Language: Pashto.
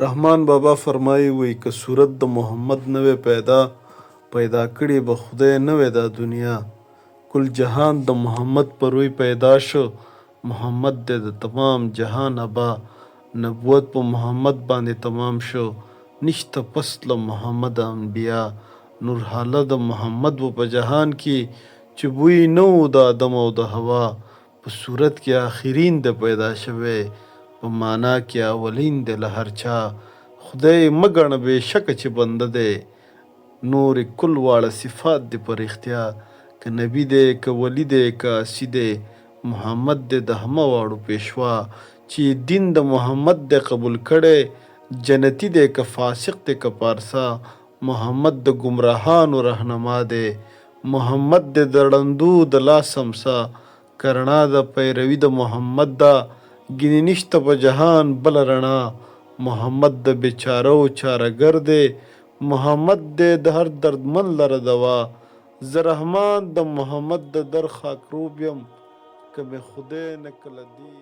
رحمان بابا فرمایي وایي که صورت د محمد نه وی پیدا کړي به خدای نه وی دا دنیا. کل جهان د محمد پر وی پیدا شو، محمد دی د تمام جهان ابا. نبوت په محمد باندې تمام شو، نشته پس له محمد انبیا. نور حاله د محمد و په جهان کې چې بوی نه و د آدم او د حوا. په صورت کې آخرین د پیدا شوی، په معنا کې اولین دی له هر چا. خدای مه ګڼه بې شکه چې بنده دی، نور کل واړه صفات دی پر اختیا. که نبی دی که ولی دی که اسی دی، محمد دی د همه واړو پیشوا. چې دین د محمد دی قبول کړی، جنتی دی که فاسق دی که پارسا. محمد د ګمراهانو رهنما دی، محمد دی د ړندو د لاس امسا. کرنا د پیروي د محمد ده، ګینې نشته په جهان بله رڼا. محمد د بیچارو چارهګر دی، محمد دی د هر دردمن لره دوا. زه رحمان د محمد د در خاکروب یم، که مې خدای نه کله دی